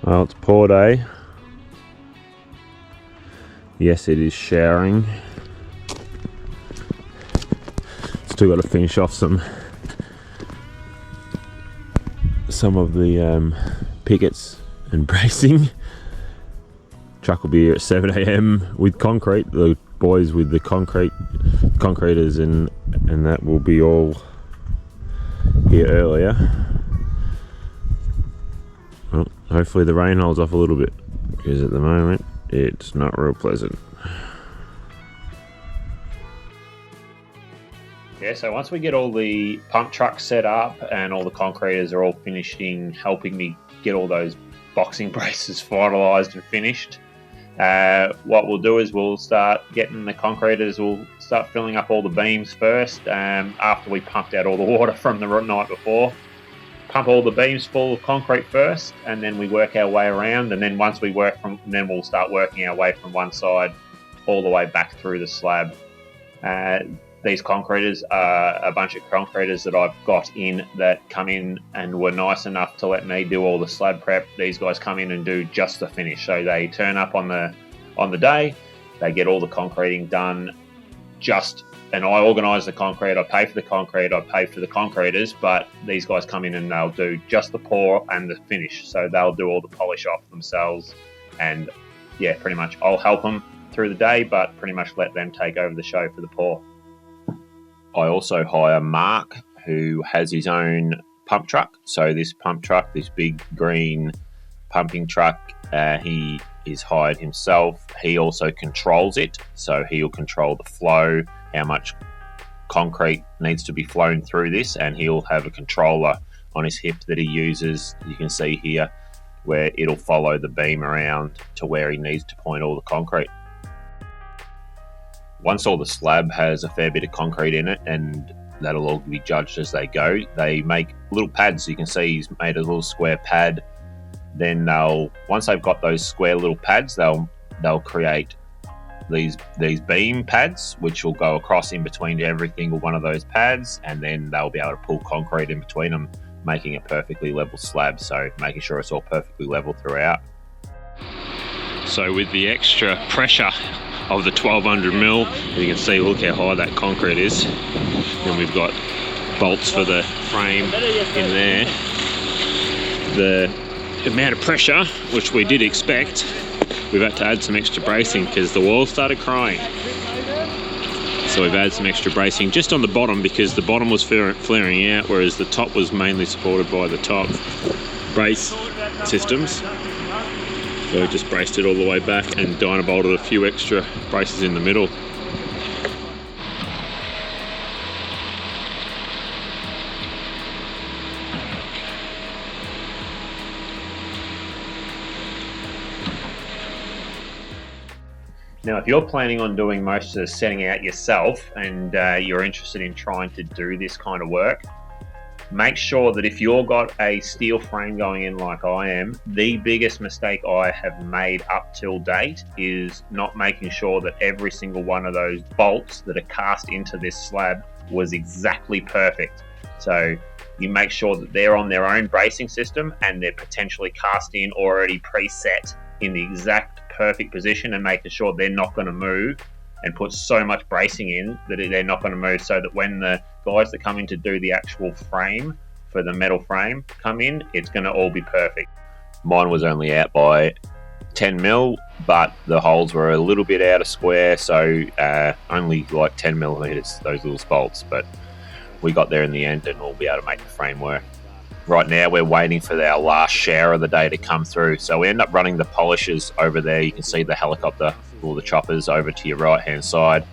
Well, it's pour day. Yes, it is showering. Still got to finish off some of the pickets and bracing. Truck will be here at 7 AM with concrete. The boys with the concreters and that will be all here earlier. Well, hopefully the rain holds off a little bit, because at the moment it's not real pleasant. Yeah, so once we get all the pump trucks set up and all the concreters are all finishing, helping me get all those boxing braces finalised and finished, what we'll do is we'll start getting the concreters, we'll start filling up all the beams first, after we pumped out all the water from the night before. Pump all the beams full of concrete first, and then we work our way around, and then once we then we'll start working our way from one side all the way back through the slab. These concreters are a bunch of concreters that I've got in that come in and were nice enough to let me do all the slab prep. These guys come in and do just the finish. So they turn up on the day, they get all the concreting done, and I organise the concrete, I pay for the concrete, I pay for the concreters, but these guys come in and they'll do just the pour and the finish. So they'll do all the polish off themselves, and yeah, pretty much I'll help them through the day, but pretty much let them take over the show for the pour. I also hire Mark, who has his own pump truck. So this pump truck, this big green pumping truck, he is hired himself. He also controls it. So he'll control the flow, how much concrete needs to be flown through this, and he'll have a controller on his hip that he uses. You can see here where it'll follow the beam around to where he needs to point all the concrete. Once all the slab has a fair bit of concrete in it, and that'll all be judged as they go, they make little pads. You can see he's made a little square pad. Then once they've got those square little pads, they'll create these beam pads, which will go across in between every single one of those pads, and then they'll be able to pull concrete in between them, making a perfectly level slab. So making sure it's all perfectly level throughout. So with the extra pressure of the 1200mm, you can see, look how high that concrete is. And we've got bolts for the frame in there. The amount of pressure, which we did expect, we've had to add some extra bracing because the wall started crying. So we've added some extra bracing just on the bottom, because the bottom was flaring out, whereas the top was mainly supported by the top brace systems. So we just braced it all the way back and dynabolted a few extra braces in the middle. Now, if you're planning on doing most of the setting out yourself and you're interested in trying to do this kind of work, make sure that if you've got a steel frame going in like I am, the biggest mistake I have made up till date is not making sure that every single one of those bolts that are cast into this slab was exactly perfect. So you make sure that they're on their own bracing system and they're potentially cast in already preset in the exact perfect position, and making sure they're not going to move, and put so much bracing in that they're not going to move, so that when the guys that come in to do the actual frame for the metal frame come in, it's going to all be perfect. Mine was only out by 10mm, but the holes were a little bit out of square, so only like 10mm, those little bolts, but we got there in the end and we'll be able to make the frame work. Right now we're waiting for our last shower of the day to come through, so we end up running the polishers over there. You can see the helicopter, all the choppers over to your right hand side.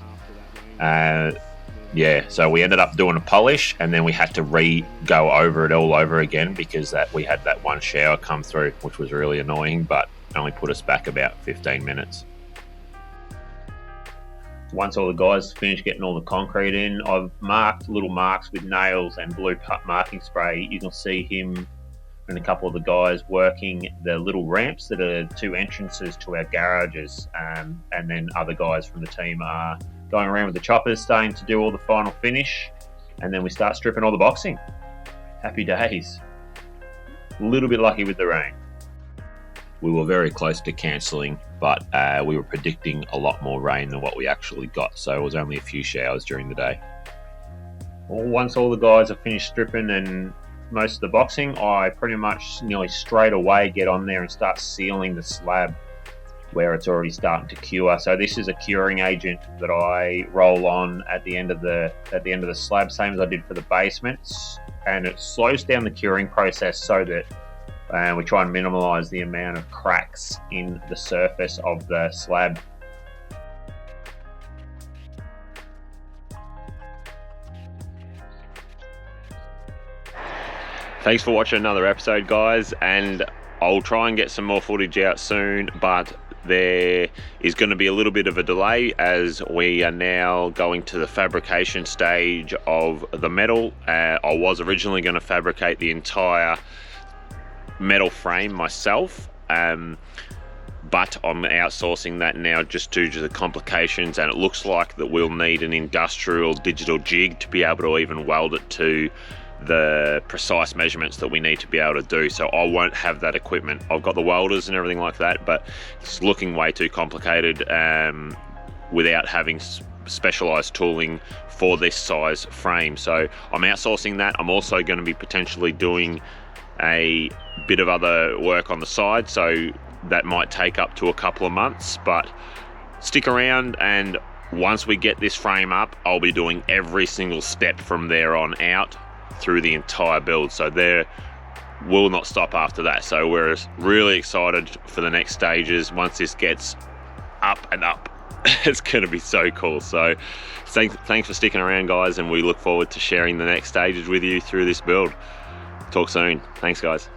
Yeah, so we ended up doing a polish, and then we had to go over it all over again, because we had that one shower come through, which was really annoying, but only put us back about 15 minutes. Once all the guys finished getting all the concrete in, I've marked little marks with nails and blue marking spray. You can see him and a couple of the guys working the little ramps that are two entrances to our garages, and then other guys from the team are going around with the choppers, starting to do all the final finish, and then we start stripping all the boxing. Happy days. A little bit lucky with the rain. we were very close to cancelling, but we were predicting a lot more rain than what we actually got, so it was only a few showers during the day. Once all the guys have finished stripping and most of the boxing, I pretty much nearly straight away get on there and start sealing the slab where it's already starting to cure. So this is a curing agent that I roll on at the end of the slab, same as I did for the basements, and it slows down the curing process so that we try and minimize the amount of cracks in the surface of the slab. Thanks for watching another episode, guys, and I'll try and get some more footage out soon, but there is going to be a little bit of a delay as we are now going to the fabrication stage of the metal. I was originally going to fabricate the entire metal frame myself, but I'm outsourcing that now just due to the complications, and it looks like that we'll need an industrial digital jig to be able to even weld it to the precise measurements that we need to be able to do. So I won't have that equipment. I've got the welders and everything like that, but it's looking way too complicated without having specialized tooling for this size frame. So I'm outsourcing that. I'm also going to be potentially doing a bit of other work on the side, so that might take up to a couple of months, but stick around, and once we get this frame up, I'll be doing every single step from there on out through the entire build, so there will not stop after that. So we're really excited for the next stages. Once this gets up and up, it's going to be so cool. So thanks for sticking around, guys, and we look forward to sharing the next stages with you through this build. Talk soon. Thanks, guys.